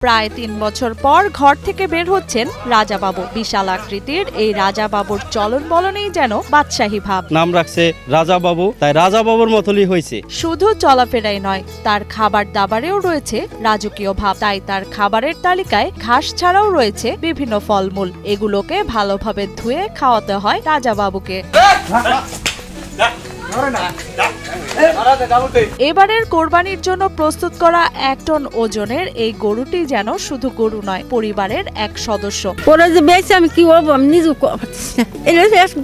প্রায় ৩ বছর পর ঘর থেকে বের হচ্ছেন রাজাবাবু। বিশাল আকৃতির এই রাজাবাবুর চলন বলনেই যেন বাদশাহী ভাব। নাম রাখছে রাজাবাবু, তাই রাজাবাবুর মতলই হয়েছে। শুধু চলাফেরাই নয়, তার খাবার দাবারেও রয়েছে রাজকীয় ভাব। তাই তার খাবারের তালিকায় ঘাস ছাড়াও রয়েছে বিভিন্ন ফলমূল। এগুলোকে ভালোভাবে ধুয়ে খাওয়াতে হয় রাজাবাবুকে। এবারের কোরবানির জন্য প্রস্তুত করা 1 টন ওজনের এই গরুটি যেন শুধু গরু নয়, পরিবারের এক সদস্য। ওরা যে বেঁচে আমি কি বলবো, আমি নিজেও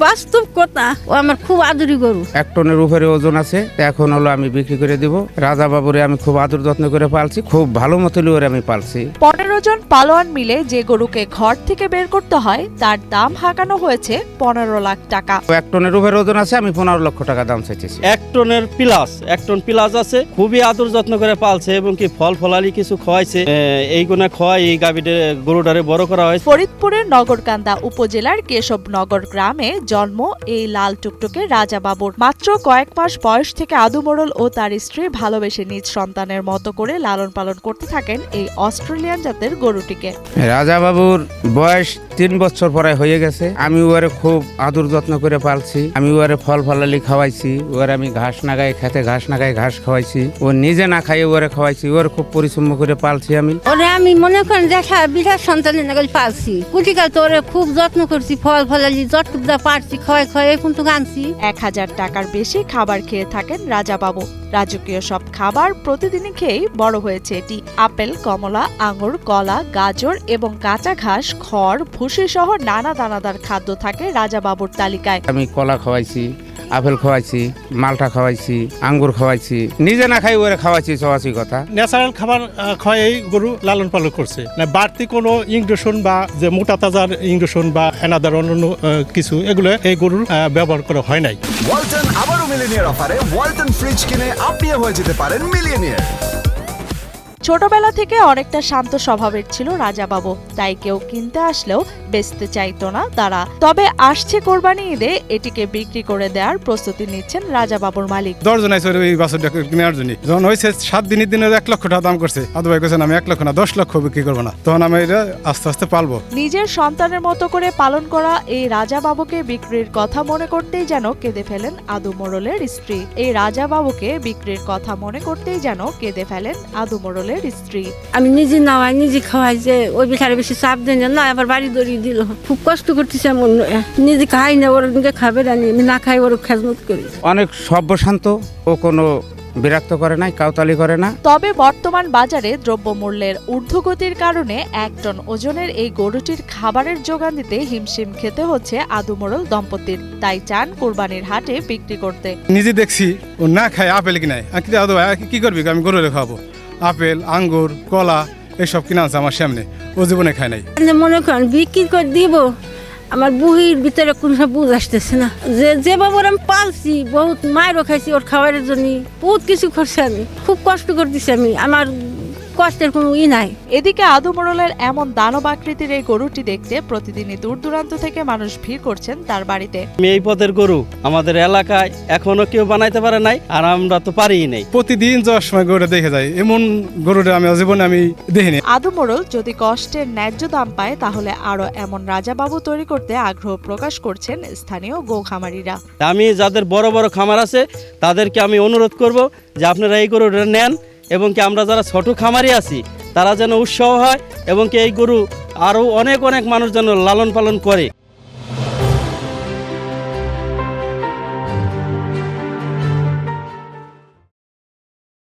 বাস্তব কথা। ও আমার খুব আদরি গরু। 1 টনের উপরে ওজন আছে। এখন হলো আমি বিক্রি করে দিব। রাজা বাবুরে আমি খুব আদর যত্ন করে পালছি, খুব ভালো মতলই ওরে আমি পালছি। 15 জন পালোয়ান মিলে যে গরুকে ঘর থেকে বের করতে হয় তার দাম হাঁকানো হয়েছে 15 লাখ টাকা। 1 টনের উপরে ওজন আছে, আমি 15 লক্ষ টাকা দাম চাইতেছি। 1 টন প্লাস আছে। খুবই আদর যত্ন করে পালছে এবং কি ফল ফলালি কিছু খাওয়াইছে। এইগুলা খাওয়াই এই গাভীটার গরুটারে বড় করা হয়েছে। ফরিদপুরের নগরকান্দা উপজেলার কেশবনগর গ্রামে জন্ম এই লাল টুকটুকে রাজাবাবুর। মাত্র কয়েক মাস বয়স থেকে আদু মোড়ল ও তার স্ত্রী ভালোবেসে নিজ সন্তানের মতো করে লালন পালন করতে থাকেন এই অস্ট্রেলিয়ান জাতের গরুটিকে। রাজা বাবুর বয়স 3 বছর পরে হয়ে গেছে। আমি ওরে খুব আদর যত্ন করে পালছি। আমি ওরে ফল ফলালি খাওয়াইছি। ওরে আমি ঘাস নাগায় খেতে ঘাস নাগায় ঘাস খাওয়াইছি। ও নিজে না খাইয়ে ওরে খাওয়াইছি। ওরে খুব পরিশ্রম করে পালছি আমি। ওরে আমি মনে করেন দেখা বিরাট সন্তানের নাগাল পালছি। কুটিকাল তো ওরে খুব যত্ন করছি, ফল ফলালি যতটুক যা পারছি খাওয়াই খাওয়াই কিন্তু আনছি। 1000 টাকার বেশি খাবার খেয়ে থাকেন রাজাবাবু। রাজকীয় সব খাবার প্রতিদিনই খেয়েই বড় হয়েছে এটি। আপেল, কমলা, আঙুর, কলা, গাজর এবং কাঁচা ঘাস, খড়, ভুসি সহ নানা দানাদার খাদ্য থাকে রাজাবাবুর তালিকায়। আমি কলা খাওয়াইছি, আপেল খাওয়াইছি, মালটা খাওয়াইছি, আঙ্গুর খাওয়াইছি। নিজে না খাই ওরে খাওয়াইছি, সবাসী কথা। ন্যাচারাল খাবার খাওয়াই গরু লালন পালন করছে না। বাড়তি কোনো ইঞ্জেকশন বা যে মোটা তাজার ইঞ্জেকশন বা এনাদার অন্যান্য কিছু এগুলো এই গরুর ব্যবহার করা হয় নাই। ওয়ালটন আবারও মিলিয়নিয়ার অফারে ওয়ালটন ফ্রিজ কিনে আপনিও হয়ে যেতে পারেন মিলিয়নিয়ার। ছোটবেলা থেকে অনেকটা শান্ত স্বভাবের ছিল রাজাবাবু, তাই কেউ কিনতে আসলেও বেচতে চাইতো না তারা। তবে আসছে কোরবানি ঈদে এটিকে বিক্রি করে দেওয়ার প্রস্তুতি নিচ্ছেন রাজাবাবুর মালিক। 10 জন আছে এই বাছুরটা কেনার জন্য। যখন হয়েছে 7 দিনের দিনে 1 লক্ষ টাকা দাম করছে, আদু ভাই কেছেন আমি 1 লক্ষ না 10 লক্ষ বিক্রি করবো না। তখন আমি এটা আস্তে আস্তে পালবো। নিজের সন্তানের মতো করে পালন করা এই রাজাবাবুকে বিক্রির কথা মনে করতেই যেন কেঁদে ফেলেন আদু মোড়লের স্ত্রী। এই রাজাবাবুকে বিক্রির কথা মনে করতেই যেন কেঁদে ফেলেন আদু মোড়লের স্ত্রী। আমি নিজে নাওয়াই নিজে খাওয়াই, যে ওই বেচারে বেশি চাপ দেন না, আবার বাড়ি দড়িয়ে দিল। খুব কষ্ট করতেছে এমন। নিজে খাই না, ওর নিজে খাবে না, আমি না খাই ওর খেজমত করি। অনেক সভ্যশান্ত, ও কোনো বিরক্ত করে নাই, কাউতালি করে না। তবে বর্তমান বাজারে দ্রব্যমূল্যের ঊর্ধ্বগতির কারণে 1 টন ওজনের এই গরুটির খাবারের যোগান দিতে হিমশিম খেতে হচ্ছে আদু মোড়ল দম্পতির। তাই চান কোরবানির হাটে বিক্রি করতে। নিজে দেখছি ও না খায় আপেল কিনায়। আদু ভাই কি করবি, আমি গরুরে খাওয়াবো। আপেল, আঙ্গুর, কলা এসব কিনা আছে আমার সামনে, ও জীবনে খায় নাই। মনে করেন বিক্রি করে দিব, আমার বুহির ভিতরে কোন সব বুঝ আসতেছে না। যে বাবুর আমি পালছি, বহুত মায়েরও খাইছি ওর খাবারের জন্য, বহুত কিছু করছি। আমি খুব কষ্ট করতেছি, আমি আমার কষ্টের কোনো নাই। এদিকে আদু মোড়লের এমন দানব আকৃতির এই গরুটি দেখতে প্রতিদিনই দূর দূরান্ত থেকে মানুষ ভিড় করছেন তার বাড়িতে। এই পদের গরু আমাদের এলাকায় এখনো কেউ বানাইতে পারে নাই, আর আমরা তো পারিই নাই। প্রতিদিন যাওয়ার সময় গরুটা দেখে যায়, এমন গরুটা আমি জীবনে আমি দেখিনি। আদু মোড়ল যদি কষ্টের ন্যায্য দাম পায় তাহলে আরো এমন রাজাবাবু তৈরি করতে আগ্রহ প্রকাশ করছেন স্থানীয় গো-খামারিরা। আমি যাদের বড় বড় খামার আছে তাদেরকে আমি অনুরোধ করব যে আপনারা এই গরুটা নেন, এবং কি আমরা যারা ছোট খামারি আছি তারা যেন উৎসাহ হয়, এবং কি এই গরু আরো অনেক মানুষ যেন লালন পালন করে।